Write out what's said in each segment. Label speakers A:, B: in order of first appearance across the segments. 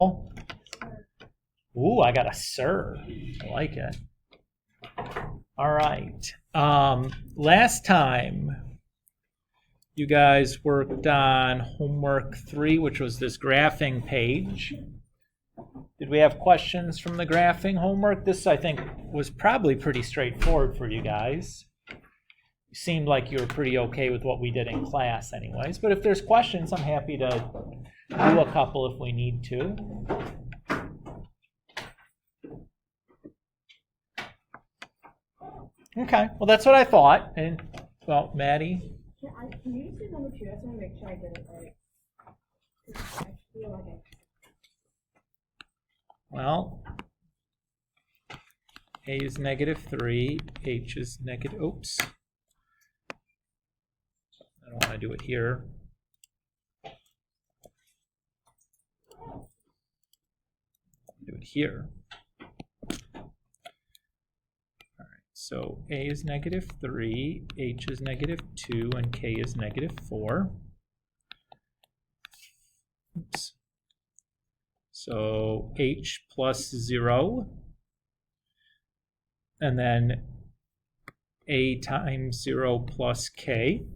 A: Ooh, I got a sir. I like it. All right. Last time you guys worked on homework 3, which was this graphing page. Did we have questions from the graphing homework? This, I think, was probably pretty straightforward for you guys. You seemed like you were pretty okay with what we did in class anyways. But if there's questions, I'm happy to do a couple if we need to. Okay, well, that's what I thought. And, well, Maddie?
B: Can you say number 2? I just want to make sure I get it right. I feel like
A: Well, A is -3, H is negative, oops. I don't want to do it here. Do it here. All right, so A is -3, H is -2, and K is -4. Oops. So H plus 0, and then A times 0 plus K,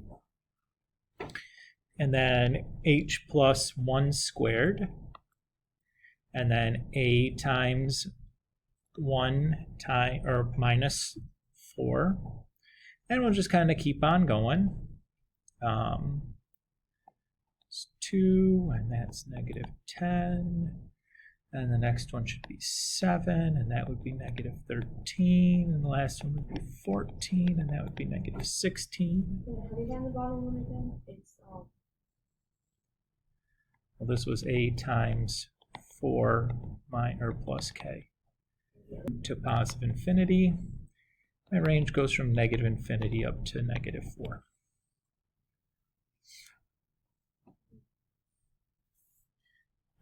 A: and then H plus 1 squared, and then A times 1 or minus 4, and we'll just kind of keep on going. It's 2, and that's -10. And the next one should be 7, and that would be -13. And the last one would be 14, and that would be -16.
B: Have you done the bottom one again? It's
A: Well, this was A times 4 plus K to positive infinity. My range goes from -infinity up to -4.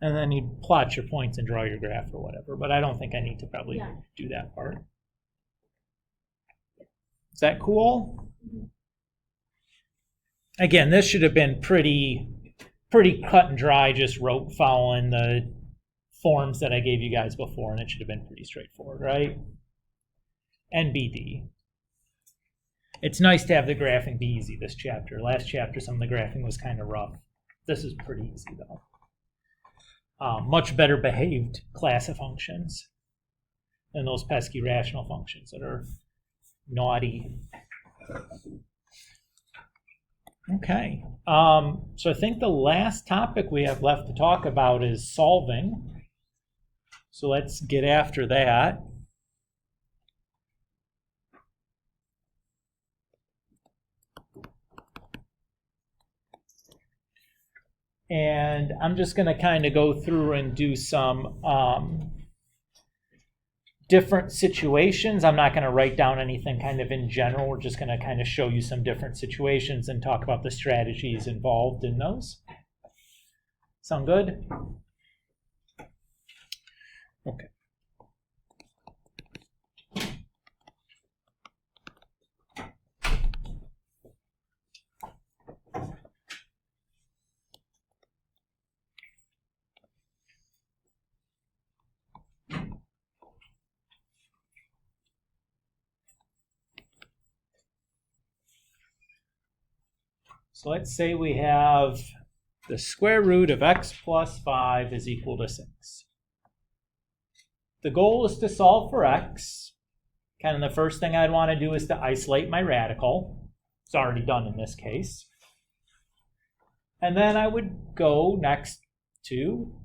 A: And then you plot your points and draw your graph or whatever, but I don't think I need to probably do that part. Is that cool?
B: Mm-hmm.
A: Again, this should have been pretty cut and dry, just following the forms that I gave you guys before, and it should have been pretty straightforward, right? NBD. It's nice to have the graphing be easy this chapter. Last chapter, some of the graphing was kind of rough. This is pretty easy, though. Much better behaved class of functions than those pesky rational functions that are naughty. Okay, so I think the last topic we have left to talk about is solving. So let's get after that. And I'm just going to kind of go through and do some different situations. I'm not going to write down anything kind of in general. We're just going to kind of show you some different situations and talk about the strategies involved in those. Sound good? Okay. So let's say we have the square root of x plus 5 is equal to 6. The goal is to solve for x. Kind of the first thing I'd want to do is to isolate my radical. It's already done in this case. And then I would go next to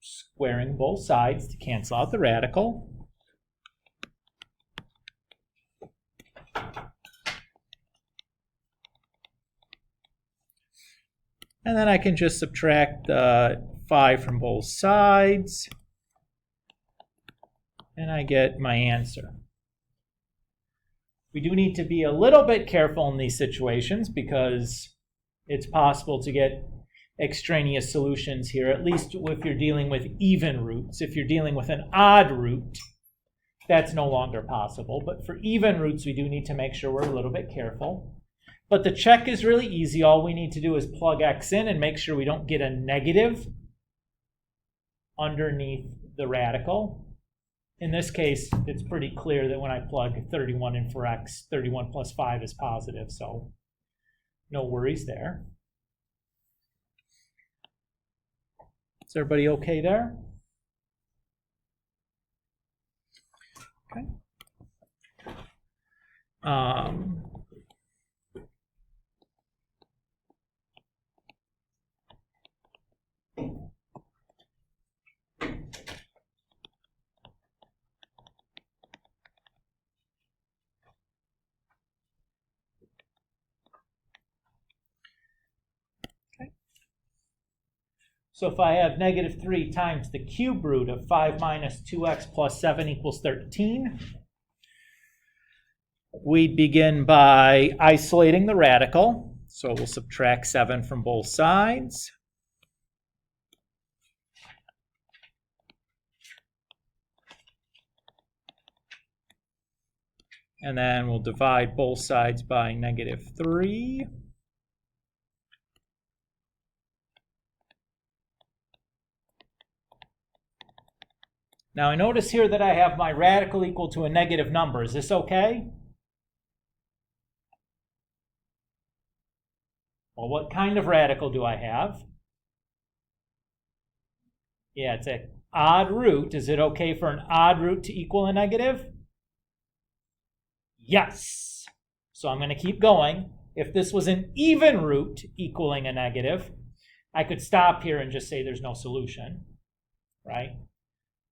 A: squaring both sides to cancel out the radical. And then I can just subtract 5 from both sides. And I get my answer. We do need to be a little bit careful in these situations because it's possible to get extraneous solutions here, at least if you're dealing with even roots. If you're dealing with an odd root, that's no longer possible. But for even roots, we do need to make sure we're a little bit careful. But the check is really easy. All we need to do is plug x in and make sure we don't get a negative underneath the radical. In this case, it's pretty clear that when I plug 31 in for x, 31 plus 5 is positive, so no worries there. Is everybody okay there? Okay. So if I have negative 3 times the cube root of 5 minus 2x plus 7 equals 13, we'd begin by isolating the radical. So we'll subtract 7 from both sides. And then we'll divide both sides by negative 3. Now I notice here that I have my radical equal to a negative number. Is this okay? Well, what kind of radical do I have? Yeah, it's an odd root. Is it okay for an odd root to equal a negative? Yes. So I'm going to keep going. If this was an even root equaling a negative, I could stop here and just say there's no solution, right?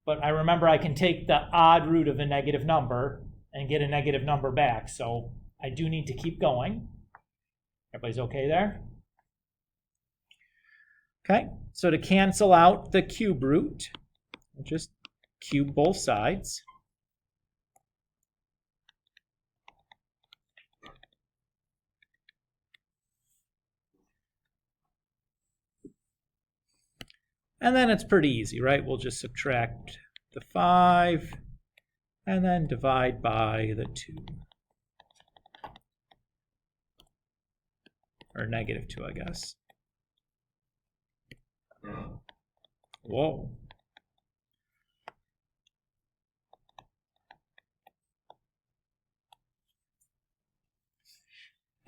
A: But I remember I can take the odd root of a negative number and get a negative number back. So I do need to keep going. Everybody's okay there? Okay, so to cancel out the cube root, we'll just cube both sides. And then it's pretty easy, right? We'll just subtract the 5 and then divide by the 2. Or negative 2, I guess. Whoa.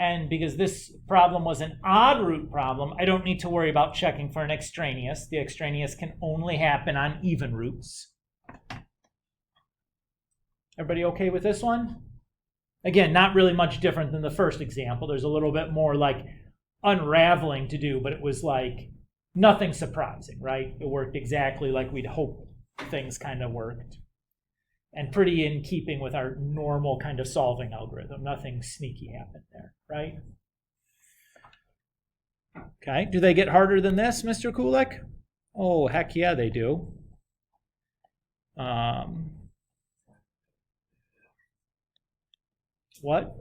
A: And because this problem was an odd root problem, I don't need to worry about checking for an extraneous. The extraneous can only happen on even roots. Everybody okay with this one? Again, not really much different than the first example. There's a little bit more like unraveling to do, but it was like nothing surprising, right? It worked exactly like we'd hoped things kind of worked. And pretty in keeping with our normal kind of solving algorithm. Nothing sneaky happened there, right? Okay, do they get harder than this, Mr. Kulik? Oh, heck yeah, they do. What?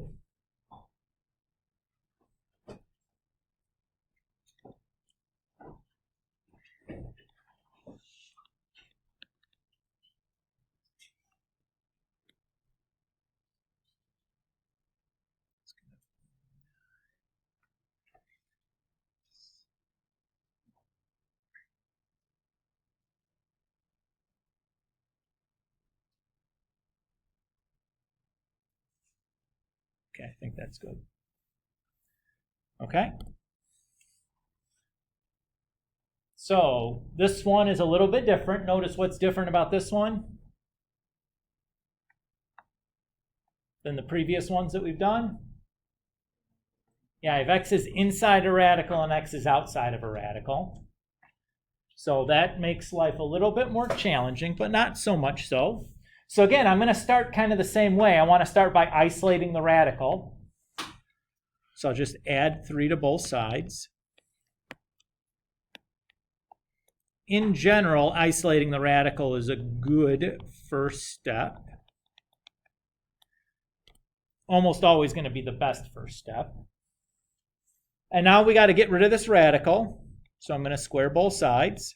A: Okay, I think that's good. Okay. So this one is a little bit different. Notice what's different about this one than the previous ones that we've done. Yeah, if x is inside a radical and x is outside of a radical. So that makes life a little bit more challenging, but not so much so. So again, I'm going to start kind of the same way. I want to start by isolating the radical. So I'll just add 3 to both sides. In general, isolating the radical is a good first step. Almost always going to be the best first step. And now we got to get rid of this radical. So I'm going to square both sides.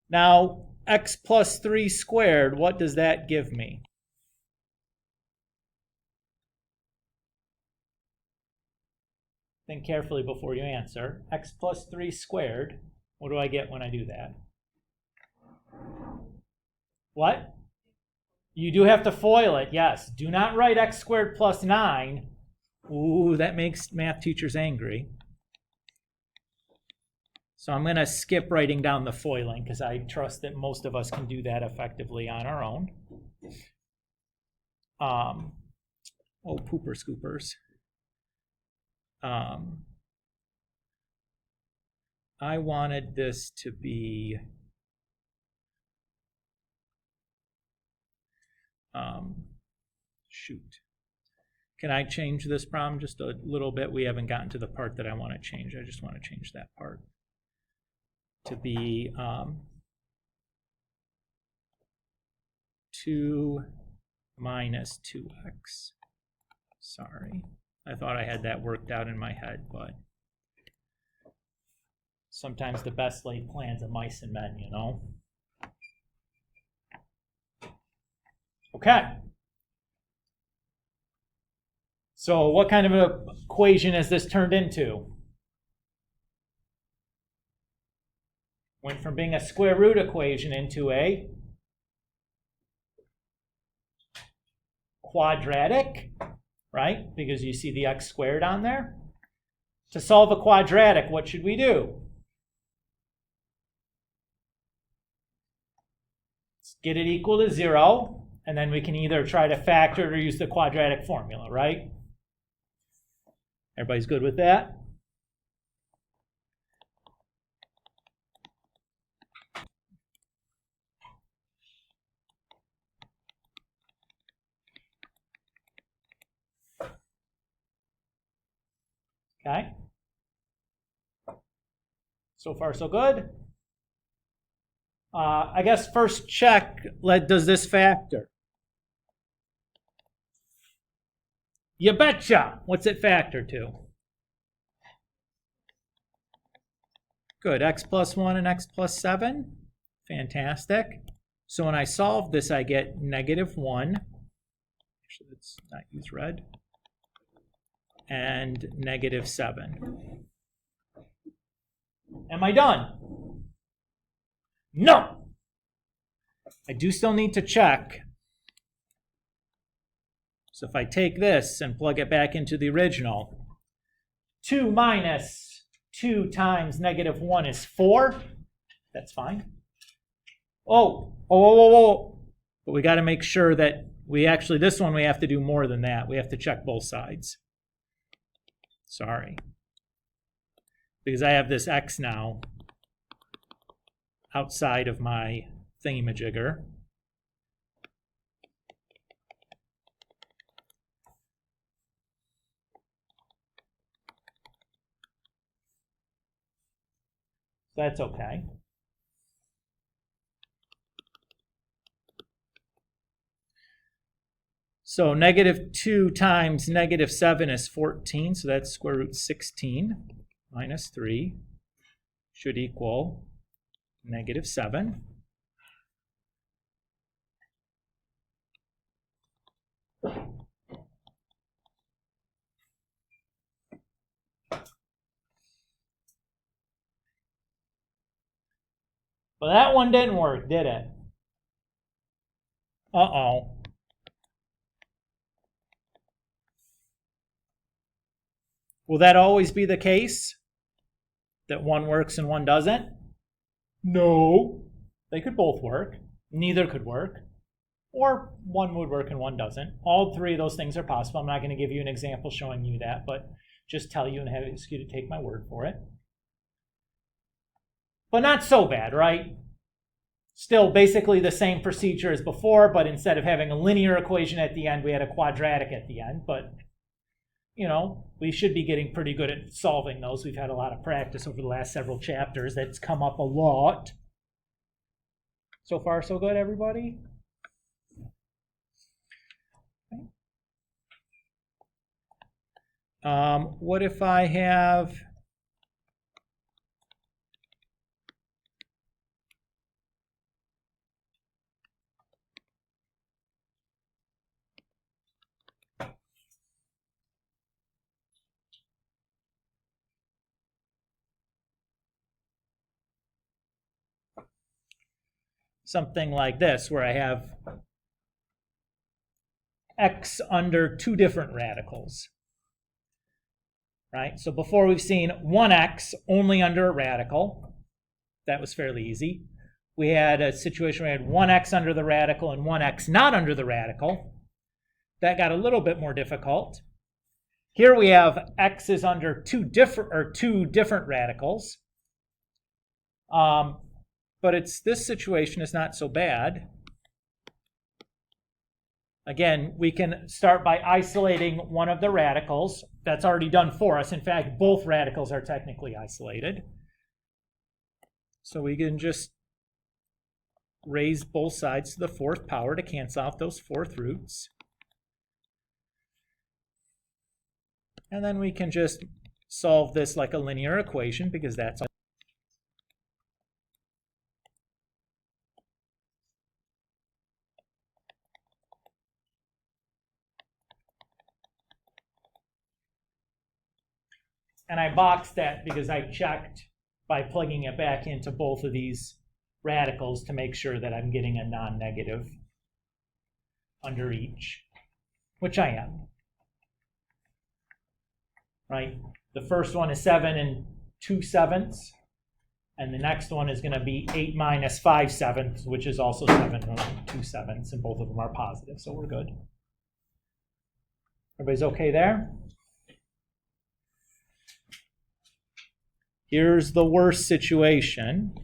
A: Now, x plus 3 squared, what does that give me? Think carefully before you answer. X plus 3 squared What do I get when I do that? What? You do have to FOIL it, yes. Do not write x squared plus 9. Ooh, that makes math teachers angry. So I'm going to skip writing down the FOILing because I trust that most of us can do that effectively on our own. Oh, pooper scoopers. I wanted this to be shoot. Can I change this problem just a little bit? We haven't gotten to the part that I want to change. I just want to change that part to be 2 minus 2x. Sorry. I thought I had that worked out in my head, but sometimes the best laid plans of mice and men, you know? Okay. So what kind of an equation has this turned into? Went from being a square root equation into a quadratic, right? Because you see the x squared on there. To solve a quadratic, what should we do? Let's get it equal to 0, and then we can either try to factor it or use the quadratic formula, right? Everybody's good with that? Okay. So far, so good. I guess first check, does this factor? You betcha. What's it factor to? Good, x plus 1 and x plus 7. Fantastic. So when I solve this, I get -1. Actually, let's not use red. And -7. Am I done? No! I do still need to check. So if I take this and plug it back into the original, 2 minus 2 times -1 is 4. That's fine. Oh. But we got to make sure that this one we have to do more than that. We have to check both sides. Sorry. Because I have this x now outside of my thingamajigger. That's okay. So -2 times -7 is 14, so that's square root 16 minus 3 should equal -7. Well, that one didn't work, did it? Uh-oh. Will that always be the case? That one works and one doesn't? No. They could both work. Neither could work. Or one would work and one doesn't. All three of those things are possible. I'm not going to give you an example showing you that, but just tell you and ask you to take my word for it. But not so bad, right? Still basically the same procedure as before, but instead of having a linear equation at the end, we had a quadratic at the end. But, you know, we should be getting pretty good at solving those. We've had a lot of practice over the last several chapters. That's come up a lot. So far, so good, everybody? Okay. What if I have... something like this, where I have x under two different radicals. Right? So before we've seen 1x only under a radical. That was fairly easy. We had a situation where we had 1x under the radical and 1x not under the radical. That got a little bit more difficult. Here we have x is under two different radicals. But this situation is not so bad. Again, we can start by isolating one of the radicals. That's already done for us. In fact, both radicals are technically isolated. So we can just raise both sides to the fourth power to cancel out those fourth roots. And then we can just solve this like a linear equation, because that's all. And I boxed that because I checked by plugging it back into both of these radicals to make sure that I'm getting a non-negative under each, which I am. Right? The first one is 7 2/7, and the next one is going to be 8 minus 5/7, which is also 7 2/7, and both of them are positive, so we're good. Everybody's okay there? Here's the worst situation.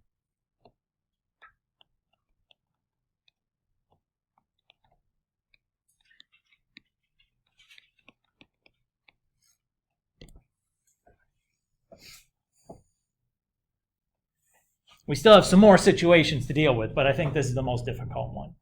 A: We still have some more situations to deal with, but I think this is the most difficult one.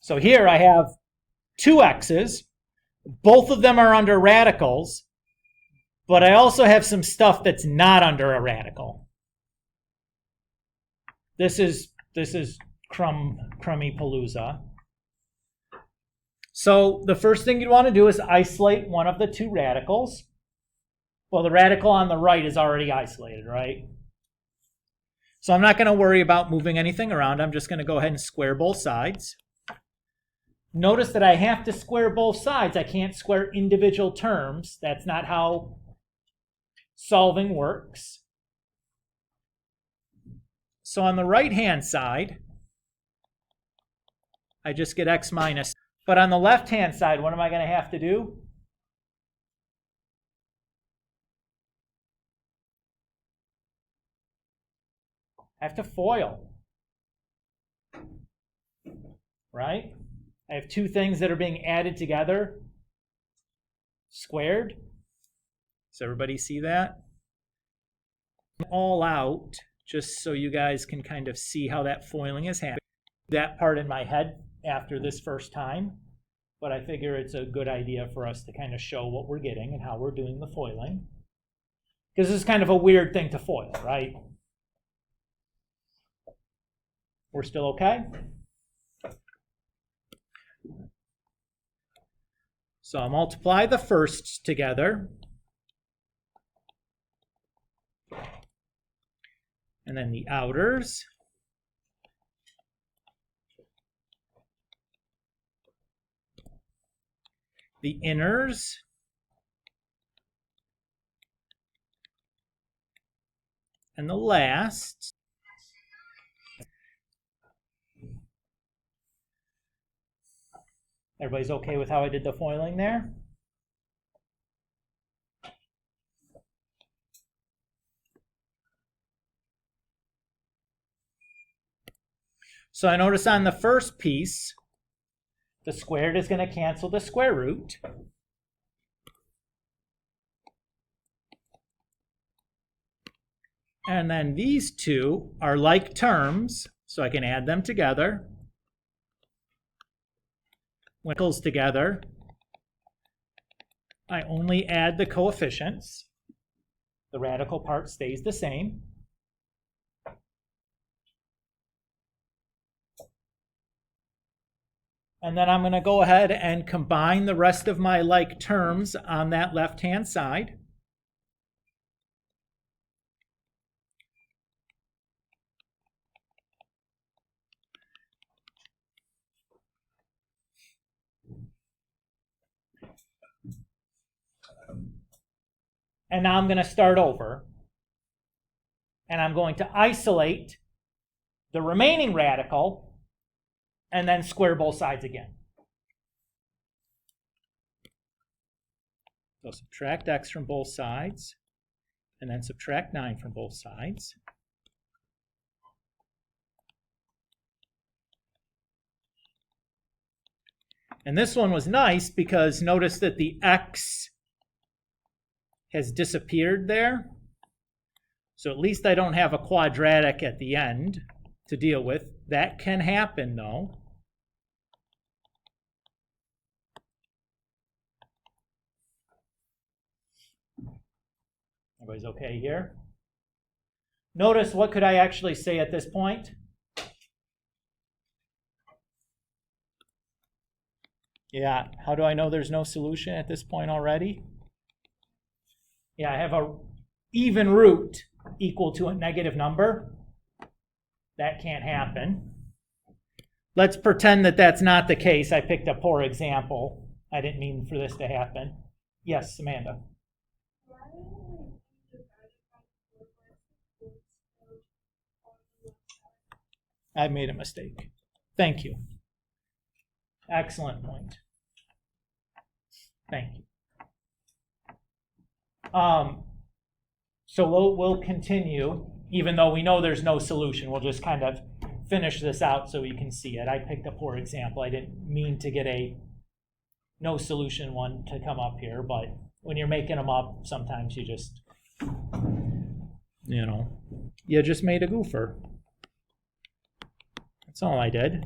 A: So here I have two x's. Both of them are under radicals, but I also have some stuff that's not under a radical. This is crummy palooza. So the first thing you'd want to do is isolate one of the two radicals. Well, the radical on the right is already isolated, right? So I'm not going to worry about moving anything around. I'm just going to go ahead and square both sides. Notice that I have to square both sides. I can't square individual terms. That's not how solving works. So on the right-hand side, I just get x minus. But on the left-hand side, what am I going to have to do? I have to FOIL. Right? I have two things that are being added together, squared. Does everybody see that? All out, just so you guys can kind of see how that foiling is happening. That part in my head after this first time, but I figure it's a good idea for us to kind of show what we're getting and how we're doing the foiling. Because this is kind of a weird thing to foil, right? We're still okay? So I'll multiply the firsts together. And then the outers. The inners. And the last. Everybody's okay with how I did the foiling there? So I notice on the first piece, the squared is going to cancel the square root. And then these two are like terms, so I can add them together. When it goes together, I only add the coefficients. The radical part stays the same. And then I'm going to go ahead and combine the rest of my like terms on that left-hand side. And now I'm going to start over. And I'm going to isolate the remaining radical and then square both sides again. So subtract x from both sides, and then subtract 9 from both sides. And this one was nice because notice that the x has disappeared there. So at least I don't have a quadratic at the end to deal with. That can happen though. Everybody's okay here? Notice, what could I actually say at this point? Yeah, how do I know there's no solution at this point already? Yeah, I have a even root equal to a negative number. That can't happen. Let's pretend that that's not the case. I picked a poor example. I didn't mean for this to happen. Yes, Amanda. I made a mistake. Thank you. Excellent point. Thank you. So we'll continue, even though we know there's no solution. We'll just kind of finish this out so we can see it. I picked a poor example. I didn't mean to get a no solution one to come up here, but when you're making them up, sometimes you just, you just made a goofer. That's all I did.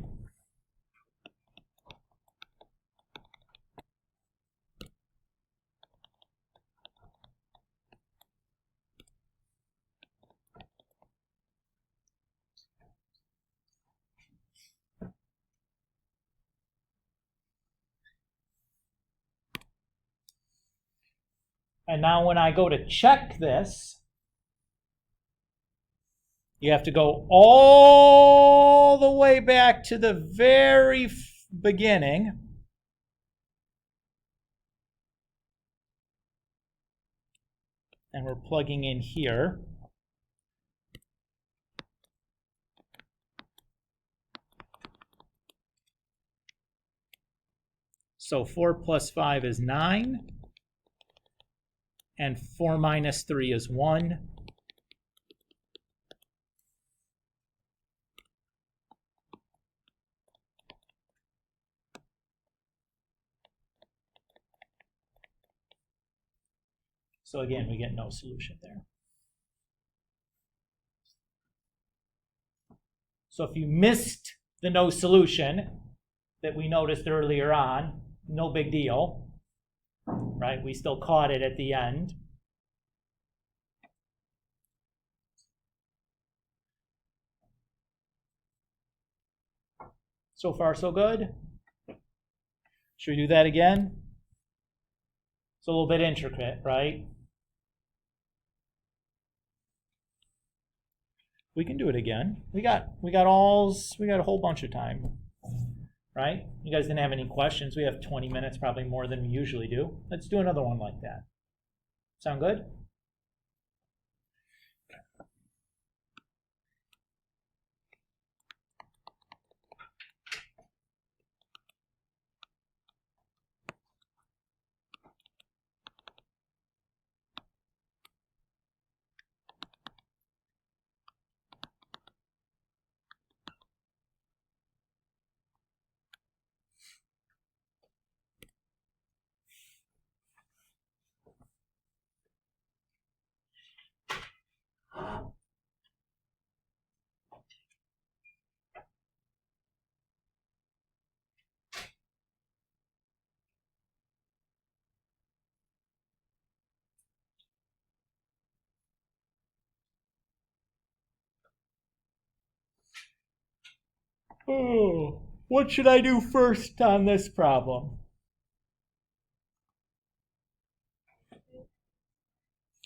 A: And now when I go to check this, you have to go all the way back to the very beginning. And we're plugging in here. So 4 plus 5 is 9. And 4 minus 3 is 1. So again, we get no solution there. So if you missed the no solution that we noticed earlier on, no big deal, right? We still caught it at the end. So far, so good. Should we do that again? It's a little bit intricate, right? We can do it again. We got a whole bunch of time, right? You guys didn't have any questions. We have 20 minutes, probably more than we usually do. Let's do another one like that. Sound good? Oh, What should I do first on this problem?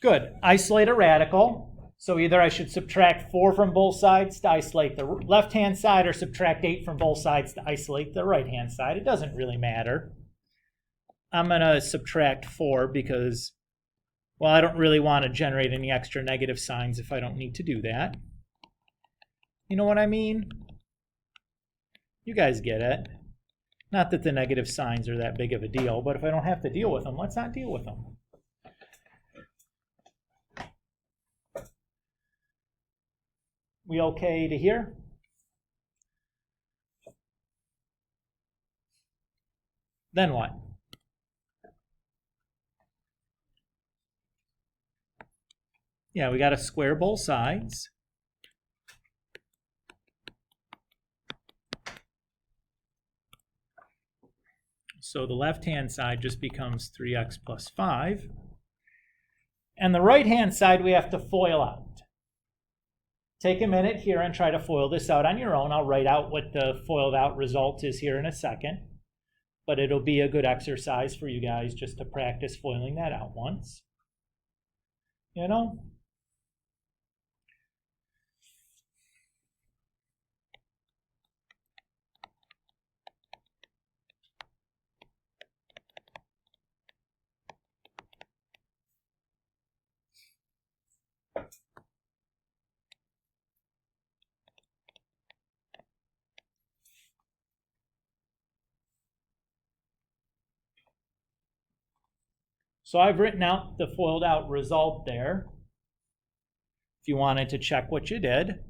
A: Good. Isolate a radical. So either I should subtract 4 from both sides to isolate the left-hand side or subtract 8 from both sides to isolate the right-hand side. It doesn't really matter. I'm going to subtract 4 because, well, I don't really want to generate any extra negative signs if I don't need to do that. You know what I mean? You guys get it. Not that the negative signs are that big of a deal, but if I don't have to deal with them, let's not deal with them. We okay to here? Then what? Yeah, we got to square both sides. So the left-hand side just becomes 3x plus 5. And the right-hand side we have to FOIL out. Take a minute here and try to FOIL this out on your own. I'll write out what the FOILed out result is here in a second. But it'll be a good exercise for you guys just to practice FOILing that out once. You know? So I've written out the FOILed out result there. If you wanted to check what you did.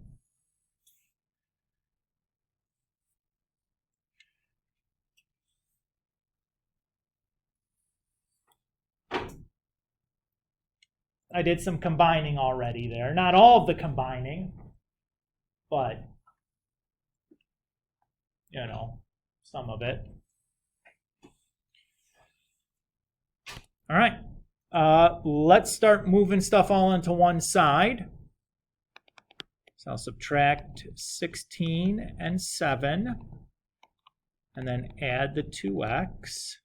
A: I did some combining already there. Not all of the combining, but, you know, some of it. All right, let's start moving stuff all into one side. So I'll subtract 16 and 7, and then add the 2x. Is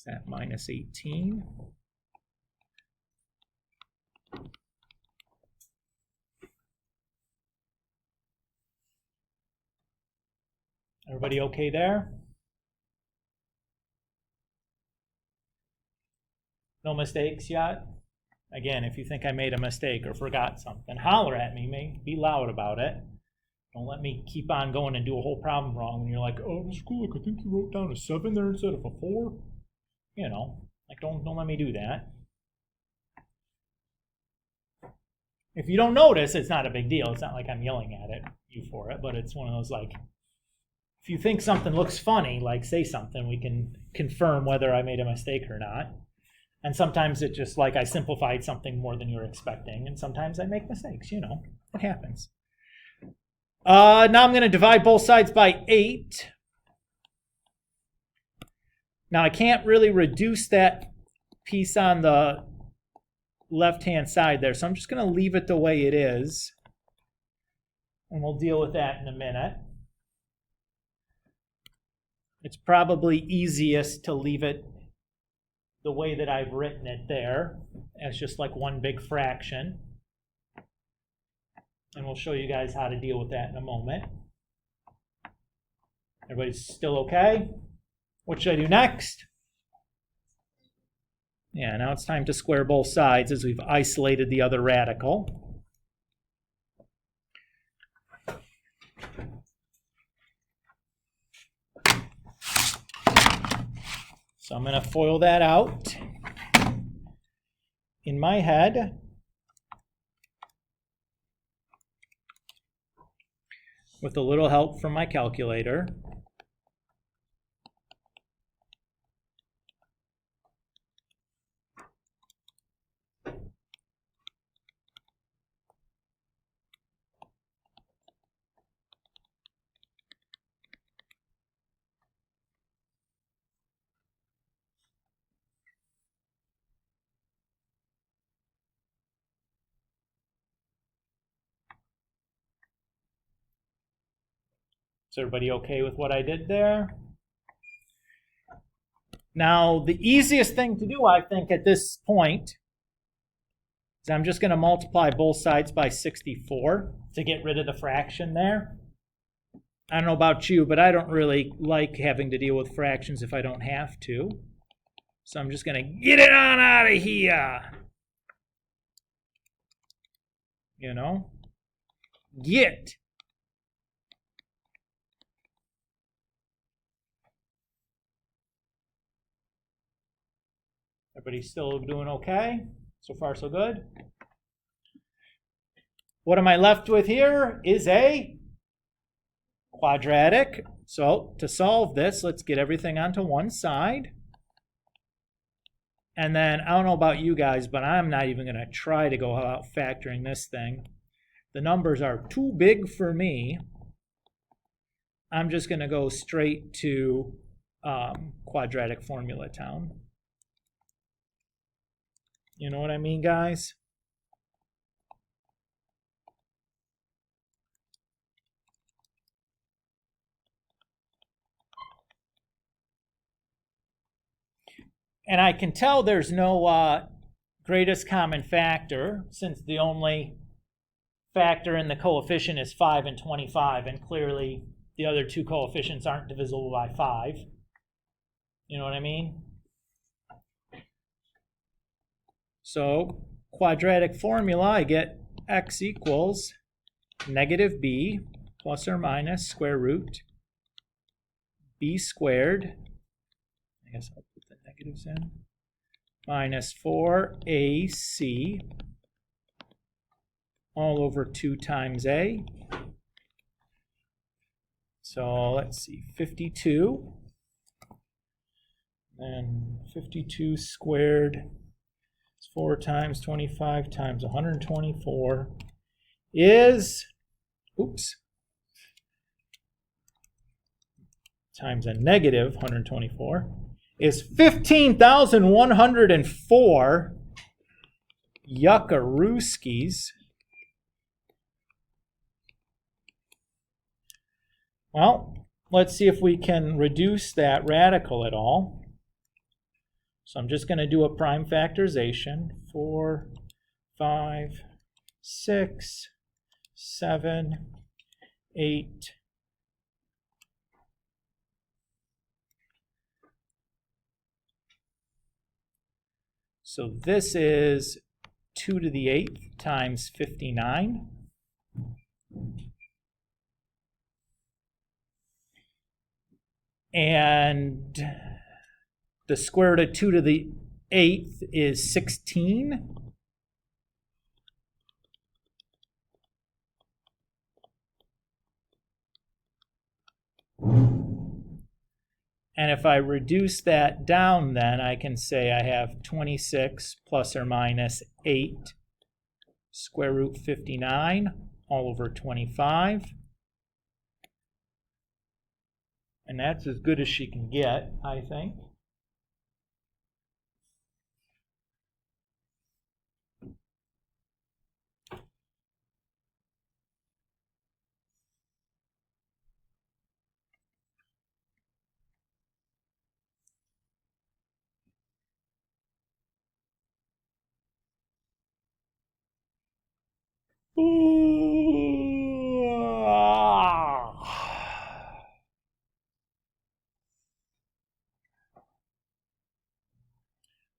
A: that minus 18? Everybody okay there? No mistakes yet? Again, if you think I made a mistake or forgot something, holler at me, be loud about it. Don't let me keep on going and do a whole problem wrong when you're like, oh, Mr. Kulik, I think you wrote down a 7 there instead of a 4. You know, like don't let me do that. If you don't notice, it's not a big deal. It's not like I'm yelling at you for it, but it's one of those like, if you think something looks funny, like say something, we can confirm whether I made a mistake or not. And sometimes it's just like I simplified something more than you were expecting, and sometimes I make mistakes, you know, it happens. Now I'm going to divide both sides by 8. Now I can't really reduce that piece on the left-hand side there, so I'm just going to leave it the way it is. And we'll deal with that in a minute. It's probably easiest to leave it the way that I've written it there, as just like one big fraction. And we'll show you guys how to deal with that in a moment. Everybody's still okay? What should I do next? Yeah, now it's time to square both sides as we've isolated the other radical. So I'm going to FOIL that out in my head. With a little help from my calculator. Is everybody okay with what I did there? Now, the easiest thing to do, I think, at this point is I'm just going to multiply both sides by 64 to get rid of the fraction there. I don't know about you, but I don't really like having to deal with fractions if I don't have to. So I'm just going to get it on out of here. You know? Get. Everybody still doing okay? So far, so good. What am I left with here is a quadratic. So to solve this, let's get everything onto one side. And then, I don't know about you guys, but I'm not even going to try to go about factoring this thing. The numbers are too big for me. I'm just going to go straight to quadratic formula town. You know what I mean, guys? And I can tell there's no greatest common factor, since the only factor in the coefficient is 5 and 25, and clearly the other two coefficients aren't divisible by 5. You know what I mean? So, quadratic formula, I get x equals negative b plus or minus square root b squared. I guess I'll put the negatives in. Minus 4ac all over 2 times a. So let's see, 52. And 52 squared is 4 times 25 times 124 is, times a negative 124 is 15,104 yuckarooskies. Well, let's see if we can reduce that radical at all. So I'm just going to do a prime factorization. 4, 5, 6, 7, 8. So this is 2 to the 8th times 59. And the square root of 2 to the 8th is 16. And if I reduce that down, then I can say I have 26 plus or minus 8 square root 59 all over 25. And that's as good as she can get, I think.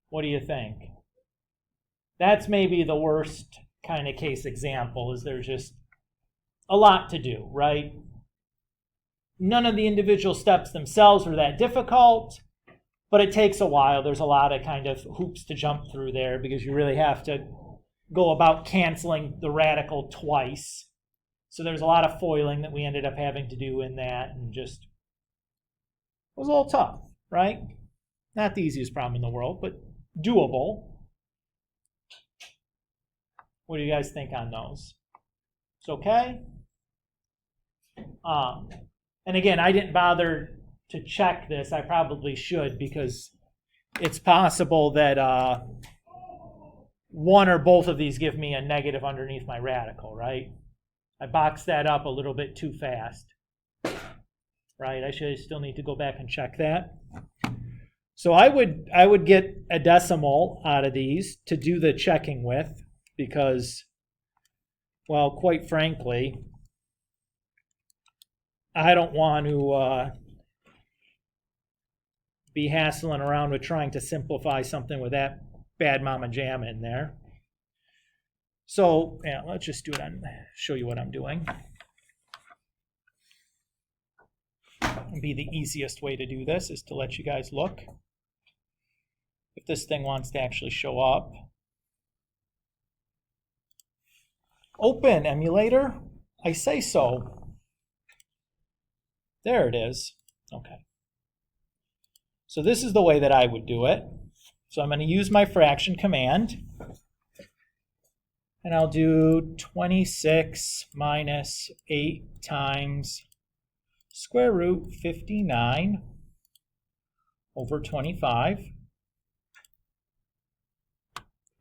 A: What do you think? That's maybe the worst kind of case example, is there's just a lot to do, right? None of the individual steps themselves are that difficult, but it takes a while. There's a lot of kind of hoops to jump through there because you really have to go about canceling the radical twice. So there's a lot of foiling that we ended up having to do in that, and just it was a little tough, right? Not the easiest problem in the world, but doable. What do you guys think on those? It's okay? And again, I didn't bother to check this. I probably should, because it's possible that one or both of these give me a negative underneath my radical, right? I boxed that up a little bit too fast. right? I still need to go back and check that. So I would get a decimal out of these to do the checking with, because, well, quite frankly, I don't want to be hassling around with trying to simplify something with that bad mama jam in there. So yeah, let's just do it and show you what I'm doing. It'd be the easiest way to do this is to let you guys look. If this thing wants to actually show up. Open emulator, I say so. There it is. Okay. So this is the way that I would do it. So I'm going to use my fraction command. And I'll do 26 minus 8 times square root 59 over 25.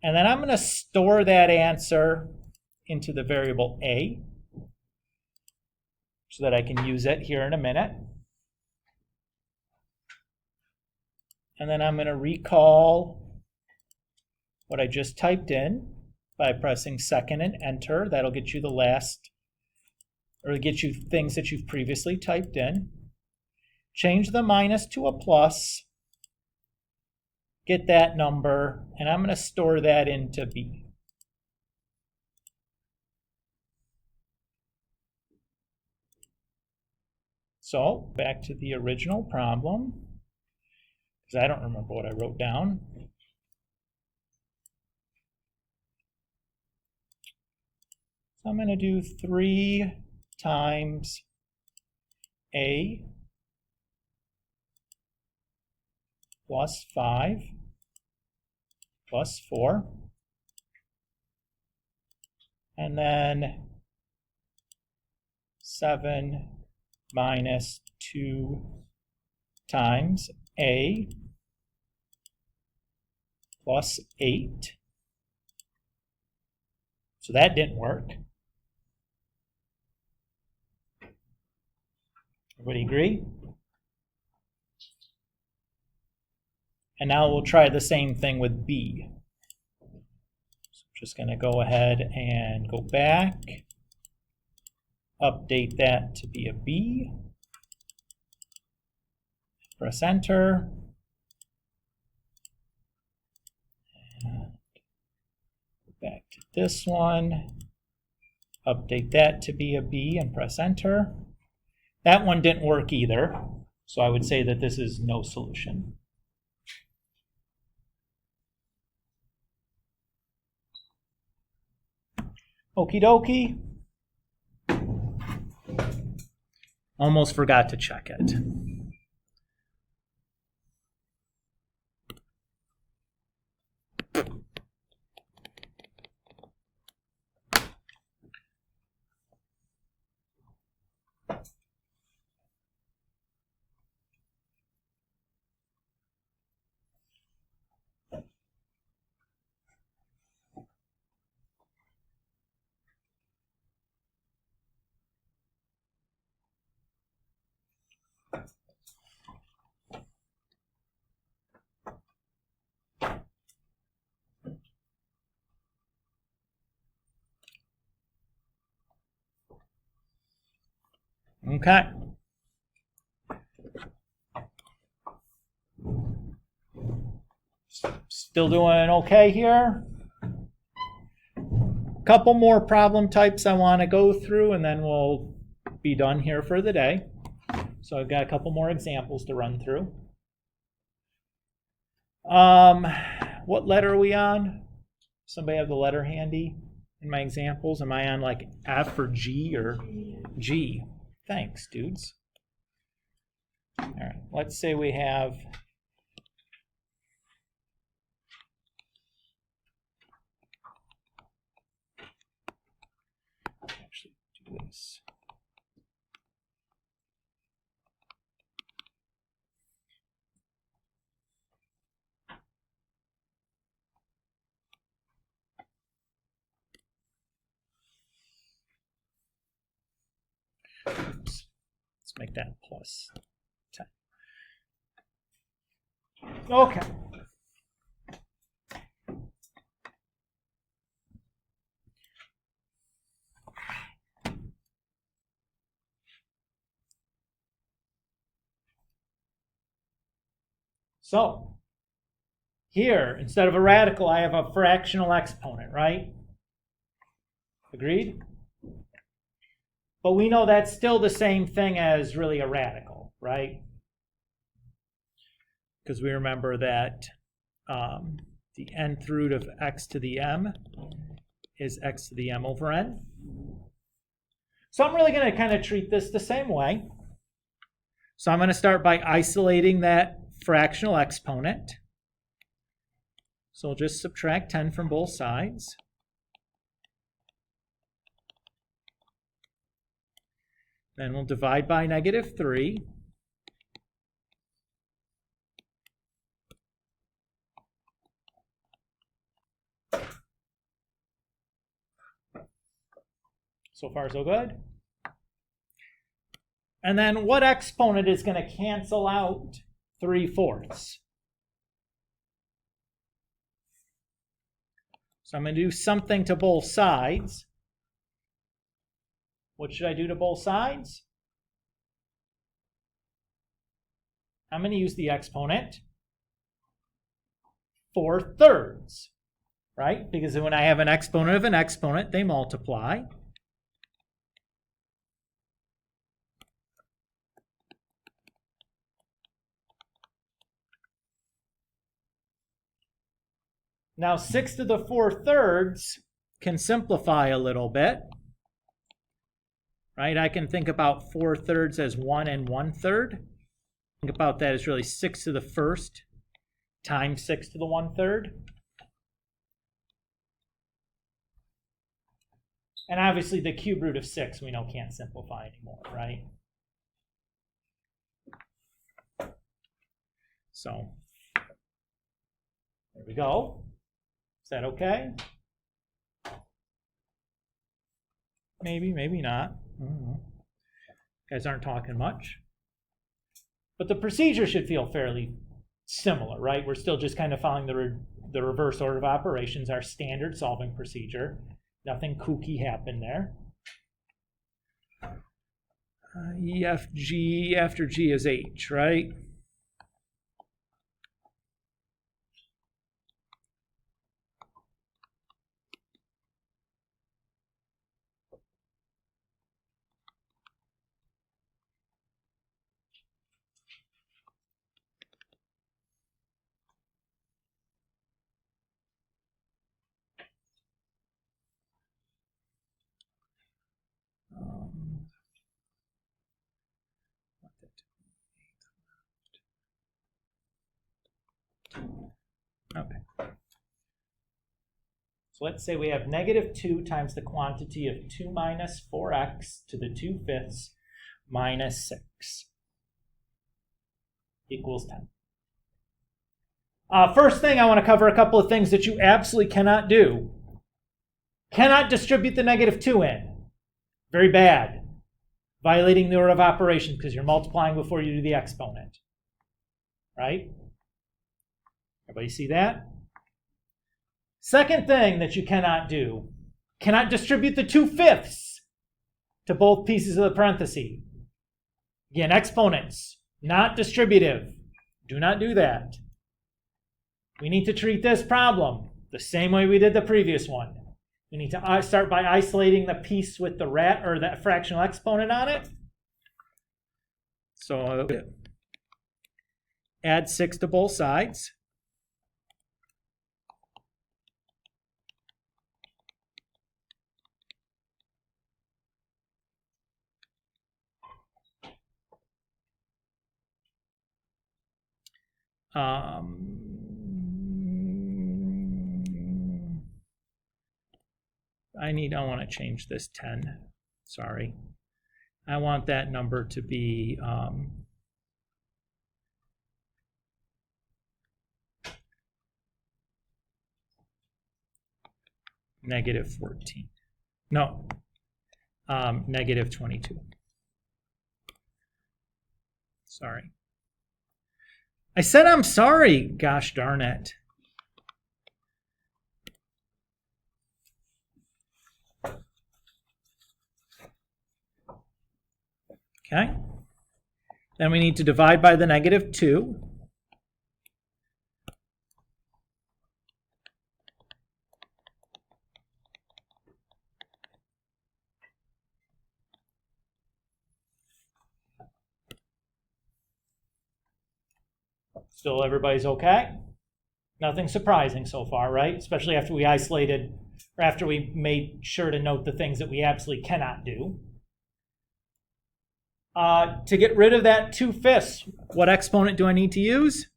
A: And then I'm going to store that answer into the variable a so that I can use it here in a minute. And then I'm going to recall what I just typed in by pressing second and enter. That'll get you the last, or get you things that you've previously typed in. Change the minus to a plus. Get that number, and I'm going to store that into b. So back to the original problem, because I don't remember what I wrote down. So I'm going to do 3 times a plus 5 plus 4. And then 7 minus 2 times a plus 8. So that didn't work. Everybody agree? And now we'll try the same thing with b. So I'm just going to go ahead and go back, update that to be a b, press enter, and go back to this one, update that to be a b and press enter. That one didn't work either, so I would say that this is no solution. Okie dokie. Almost forgot to check it. Okay. Still doing okay here. Couple more problem types I want to go through, and then we'll be done here for the day. So I've got a couple more examples to run through. What letter are we on? Somebody have the letter handy in my examples? Am I on like F or G or G? Thanks, dudes. All right, let's say we have actually do this. Oops. Let's make that plus 10. Okay. So here, instead of a radical, I have a fractional exponent, right? Agreed? But we know that's still the same thing as really a radical, right? Because we remember that the nth root of x to the m is x to the m over n. So I'm really going to kind of treat this the same way. So I'm going to start by isolating that fractional exponent. So we'll just subtract 10 from both sides. Then we'll divide by -3. So far, so good. And then what exponent is going to cancel out 3/4? So I'm going to do something to both sides. What should I do to both sides? I'm going to use the exponent 4/3, right? Because when I have an exponent of an exponent, they multiply. Now 6 to the 4/3 can simplify a little bit, right? I can think about 4/3 as 1 and 1/3. Think about that as really 6 to the 1st times 6 to the 1/3. And obviously the cube root of 6 we know can't simplify anymore, right? So there we go. Is that okay? Maybe, maybe not. I don't know. You guys aren't talking much. But the procedure should feel fairly similar, right? We're still just kind of following the reverse order of operations, our standard solving procedure. Nothing kooky happened there. E, F, G, after G is H, right? Okay. So let's say we have -2 times the quantity of 2 minus 4x to the 2/5 minus 6 equals 10. First thing, I want to cover a couple of things that you absolutely cannot do. Cannot distribute the -2 in. Very bad. Violating the order of operations because you're multiplying before you do the exponent. Right? Everybody see that? Second thing that you cannot do, cannot distribute the 2/5 to both pieces of the parenthesis. Again, exponents, not distributive. Do not do that. We need to treat this problem the same way we did the previous one. We need to start by isolating the piece with the or that fractional exponent on it. So add 6 to both sides. I want to change this 10. Sorry. I want that number to be -14. No, -22. Sorry. I said I'm sorry. Gosh darn it. Okay. Then we need to divide by the -2. Still everybody's okay? Nothing surprising so far, right? Especially after we isolated, or after we made sure to note the things that we absolutely cannot do. To get rid of that 2/5, what exponent do I need to use?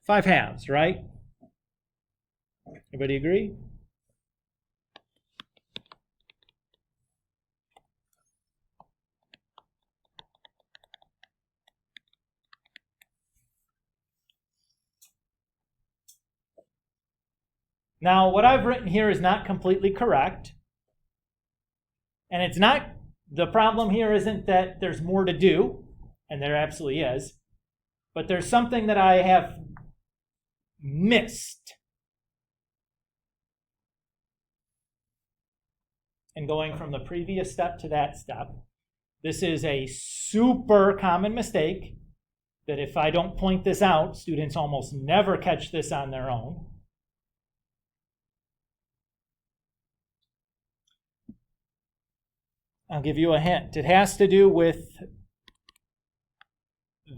A: Five halves, right? Everybody agree? Now, what I've written here is not completely correct. And it's not, the problem here isn't that there's more to do, and there absolutely is, but there's something that I have missed. And going from the previous step to that step, this is a super common mistake that if I don't point this out, students almost never catch this on their own. I'll give you a hint. It has to do with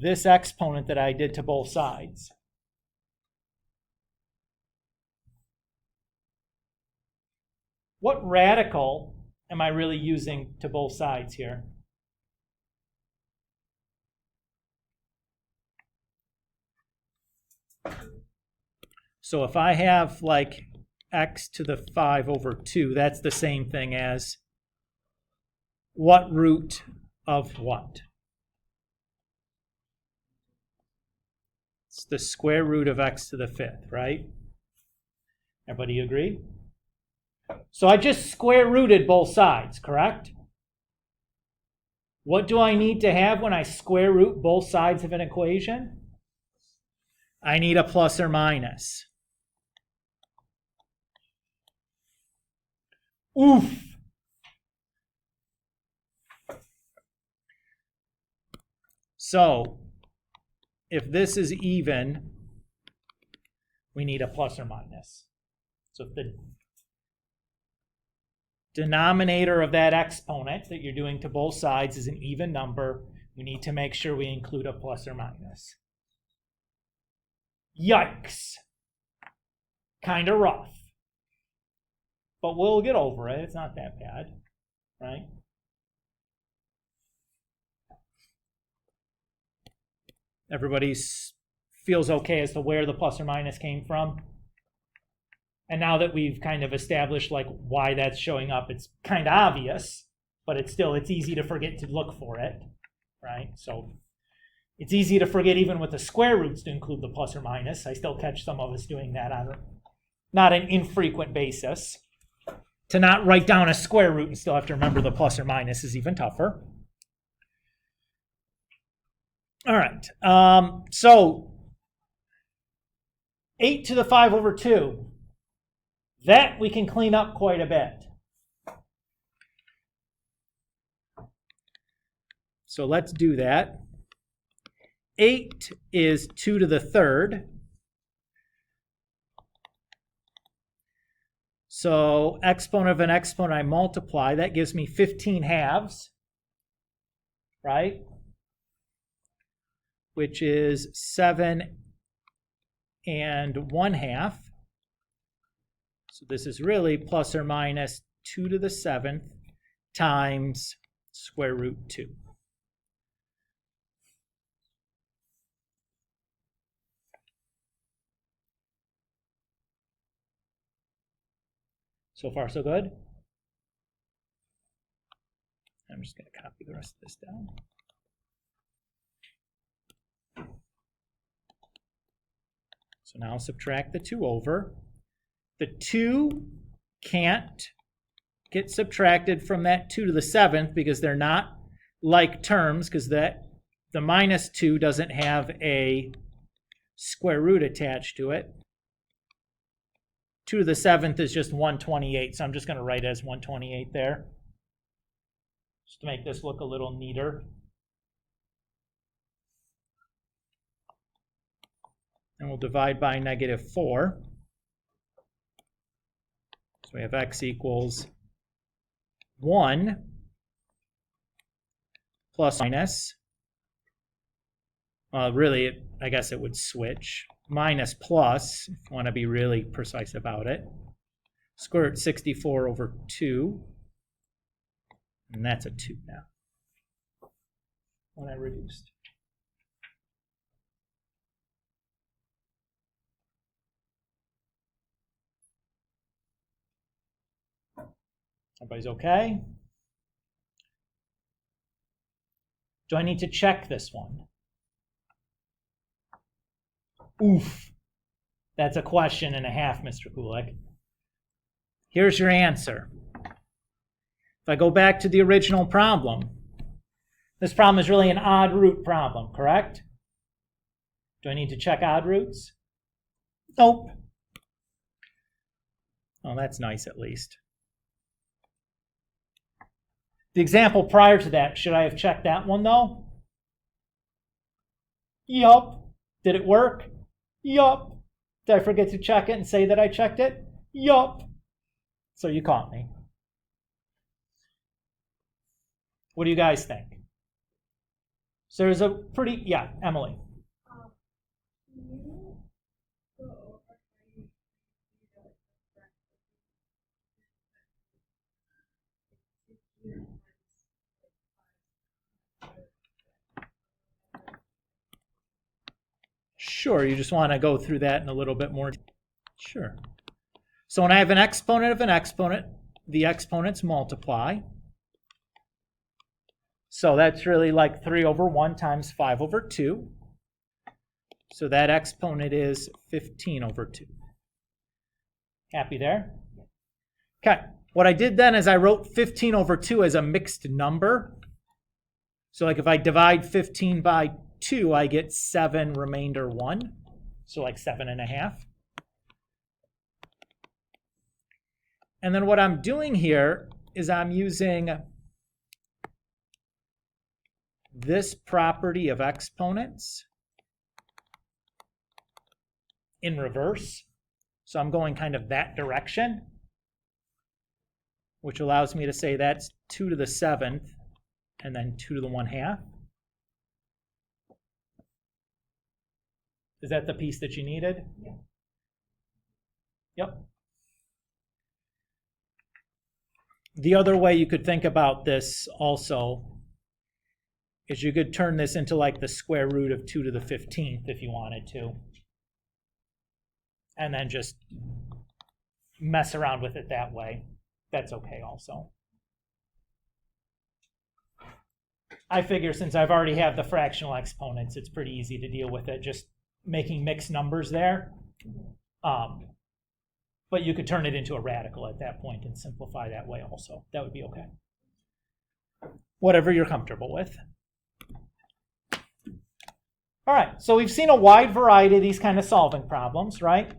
A: this exponent that I did to both sides. What radical am I really using to both sides here? So if I have like x to the 5/2, that's the same thing as what root of what? It's the square root of x to the 5th, right? Everybody agree? So I just square rooted both sides, correct? What do I need to have when I square root both sides of an equation? I need a plus or minus. Oof! So, if this is even, we need a plus or minus. So if the denominator of that exponent that you're doing to both sides is an even number, we need to make sure we include a plus or minus. Yikes! Kind of rough. But we'll get over it. It's not that bad, right? Everybody feels okay as to where the plus or minus came from. And now that we've kind of established like why that's showing up, it's kind of obvious, but it's easy to forget to look for it, right? So it's easy to forget even with the square roots to include the plus or minus. I still catch some of us doing that on not an infrequent basis. To not write down a square root and still have to remember the plus or minus is even tougher. All right, so 8 to the 5/2. That we can clean up quite a bit. So let's do that. 8 is 2 to the 3rd. So exponent of an exponent I multiply, that gives me 15 halves, right? Which is 7 1/2. So this is really plus or minus 2 to the 7th times square root 2. So far, so good? I'm just going to copy the rest of this down. So now subtract the 2 over. The 2 can't get subtracted from that 2 to the 7th because they're not like terms, because the minus 2 doesn't have a square root attached to it. 2 to the 7th is just 128, so I'm just going to write it as 128 there, just to make this look a little neater. And we'll divide by -4. So we have x equals 1 plus minus. Really, I guess it would switch. Minus plus, if you want to be really precise about it. Square root 64 over 2. And that's a 2 now, when I reduced. Everybody's okay? Do I need to check this one? Oof. That's a question and a half, Mr. Kulik. Here's your answer. If I go back to the original problem, this problem is really an odd root problem, correct? Do I need to check odd roots? Nope. Oh, that's nice at least. The example prior to that, should I have checked that one though? Yup. Did it work? Yup. Did I forget to check it and say that I checked it? Yup. So you caught me. What do you guys think? So there's a pretty, yeah, Emily. Sure, you just want to go through that in a little bit more. Sure. So when I have an exponent of an exponent, the exponents multiply. So that's really like 3 over 1 times 5 over 2. So that exponent is 15 over 2. Happy there? Okay. What I did then is I wrote 15 over 2 as a mixed number. So like if I divide 15 by 2, I get 7 remainder 1. So like 7.5. And then what I'm doing here is I'm using this property of exponents in reverse. So I'm going kind of that direction, which allows me to say that's 2 to the 7th and then 2 to the 1/2. Is that the piece that you needed? Yeah. Yep. The other way you could think about this also is you could turn this into like the square root of 2 to the 15th if you wanted to. And then just mess around with it that way. That's okay also. I figure since I've already have the fractional exponents, it's pretty easy to deal with it, just making mixed numbers there. But you could turn it into a radical at that point and simplify that way also. That would be okay. Whatever you're comfortable with. All right, so we've seen a wide variety of these kind of solving problems, right?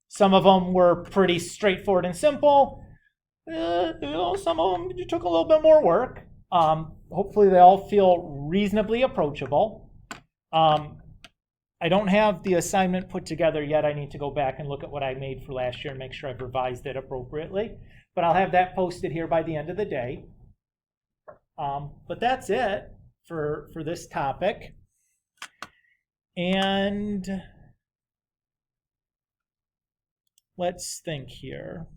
A: Some of them were pretty straightforward and simple. Some of them took a little bit more work. Hopefully they all feel reasonably approachable. I don't have the assignment put together yet. I need to go back and look at what I made for last year and make sure I've revised it appropriately. But I'll have that posted here by the end of the day. But that's it for this topic. And let's think here.